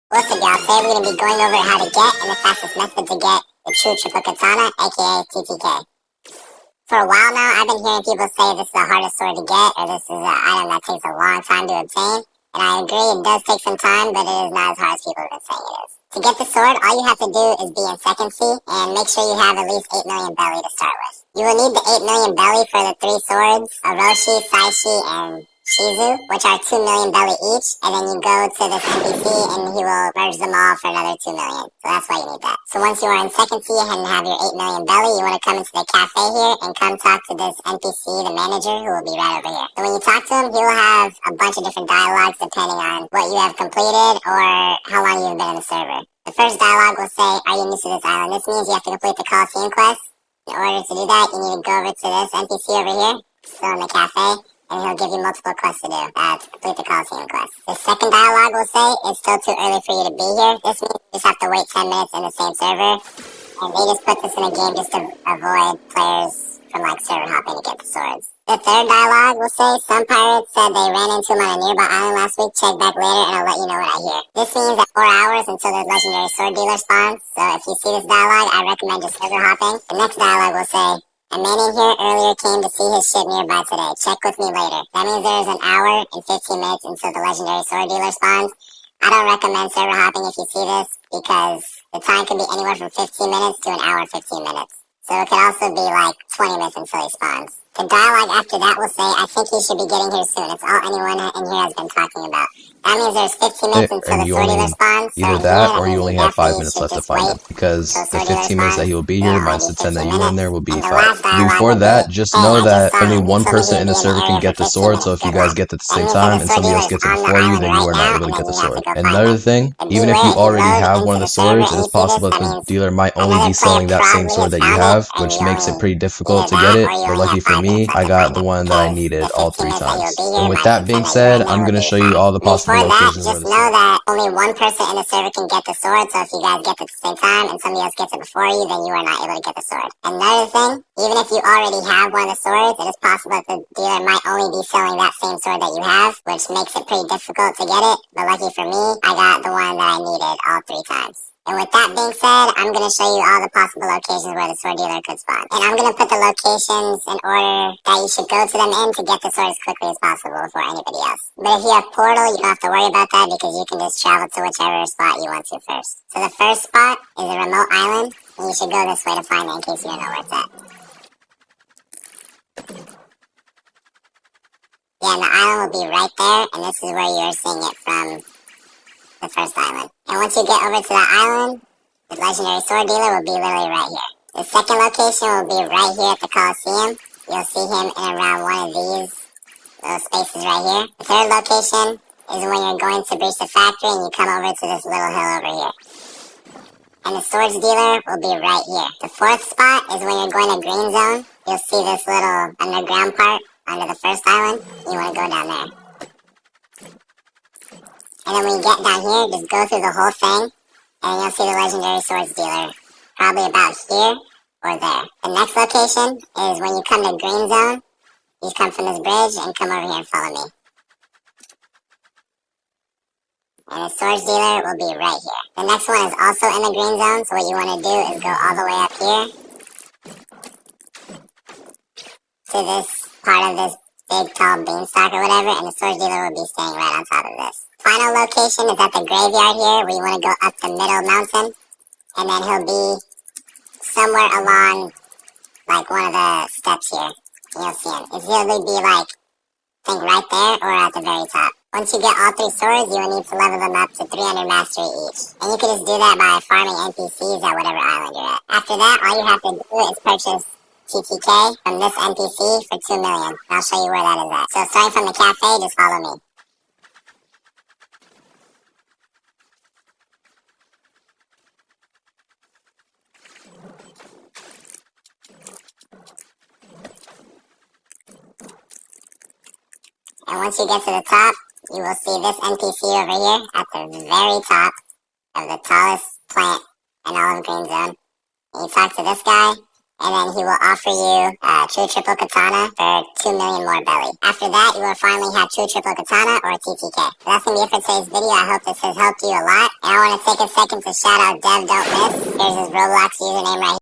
What's up, y'all? Today we're going to be going over how to get and the fastest method to get the true triple katana, aka TTK. For a while now, I've been hearing people say this is the hardest sword to get, or this is an item that takes a long time to obtain. And I agree, it does take some time, but it is not as hard as people have been saying it is. To get the sword, all you have to do is be in second C, and make sure you have at least 8 million belly to start with. You will need the 8 million belly for the 3 swords, Orochi, Saishi, and Shizu, which are 2 million belly each, and then you go to this NPC and he will merge them all for another 2 million. So that's why you need that. So once you are in second C and have your 8 million belly, you want to come into the cafe here and come talk to this NPC, the manager, who will be right over here. So when you talk to him, he will have a bunch of different dialogues depending on what you have completed or how long you've been in the server. The first dialogue will say, are you new to this island? This means you have to complete the Coliseum quest. In order to do that, you need to go over to this NPC over here, still in the cafe, and he'll give you multiple quests to do to complete the Coliseum quest. The second dialogue will say, it's still too early for you to be here. This means you just have to wait 10 minutes in the same server, and they just put this in the game just to avoid players from server hopping to get the swords. The third dialogue will say, some pirates said they ran into him on a nearby island last week. Check back later and I'll let you know what I hear. This means that 4 hours until the legendary sword dealer spawns. So if you see this dialogue, I recommend just server hopping. The next dialogue will say, a man in here earlier came to see his ship nearby today. Check with me later. That means there's an hour and 15 minutes until the legendary sword dealer spawns. I don't recommend server hopping if you see this, because the time can be anywhere from 15 minutes to an hour and 15 minutes. So it could also be 20 minutes until he spawns. The dialogue after that will say, I think he should be getting here soon. It's all anyone in here has been talking about. That means there's 15 minutes until the sword dealer spawns. Either that, or you only have 5 minutes left to find him, because the 15 minutes that he will be here minus the 10 that you in there will be 5. Before that, just know that only one person in the server can get the sword, so if you guys get it at the same time and somebody else gets it before you, then you are not able to get the sword. Another thing, even if you already have one of the swords, it is possible that the dealer might only be selling that same sword that you have, which makes it pretty difficult to get it, but lucky for me, I got the one that I needed all 3 times. And with that being said, I'm going to show you all the possible locations where the sword. Just know that only one person in the server can get the sword, so if you guys get it at the same time and somebody else gets it before you, then you are not able to get the sword. Another thing, even if you already have one of the swords, it is possible that the dealer might only be selling that same sword that you have, which makes it pretty difficult to get it, but lucky for me, I got the one that I needed all 3 times. And with that being said, I'm going to show you all the possible locations where the sword dealer could spawn. And I'm going to put the locations in order that you should go to them in to get the sword as quickly as possible before anybody else. But if you have portal, you don't have to worry about that, because you can just travel to whichever spot you want to first. So the first spot is a remote island, and you should go this way to find it in case you don't know where it's at. Yeah, and the island will be right there, and this is where you're seeing it from the first island. And once you get over to the island, the legendary sword dealer will be literally right here. The second location will be right here at the Coliseum. You'll see him in around one of these little spaces right here. The third location is when you're going to breach the factory and you come over to this little hill over here. And the swords dealer will be right here. The fourth spot is when you're going to green zone. You'll see this little underground part under the first island. You want to go down there. And then when you get down here, just go through the whole thing, and you'll see the legendary swords dealer, probably about here or there. The next location is when you come to green zone. You come from this bridge and come over here and follow me. And the swords dealer will be right here. The next one is also in the green zone, so what you want to do is go all the way up here to this part of this big tall beanstalk or whatever, and the swords dealer will be staying right on top of this. Final location is at the graveyard here, where you want to go up the middle mountain, and then he'll be somewhere along one of the steps here. You'll see him. It's usually be I think right there or at the very top. Once you get all 3 swords, you will need to level them up to 300 mastery each. And you can just do that by farming NPCs at whatever island you're at. After that, all you have to do is purchase TTK from this NPC for 2 million. I'll show you where that is at. So starting from the cafe, just follow me. And once you get to the top, you will see this NPC over here at the very top of the tallest plant in all of Green Zone. And you talk to this guy, and then he will offer you True Triple Katana for 2 million more belly. After that, you will finally have True Triple Katana or TTK. But that's going to be it for today's video. I hope this has helped you a lot. And I want to take a second to shout out Dev Don't Miss. Here's his Roblox username right here.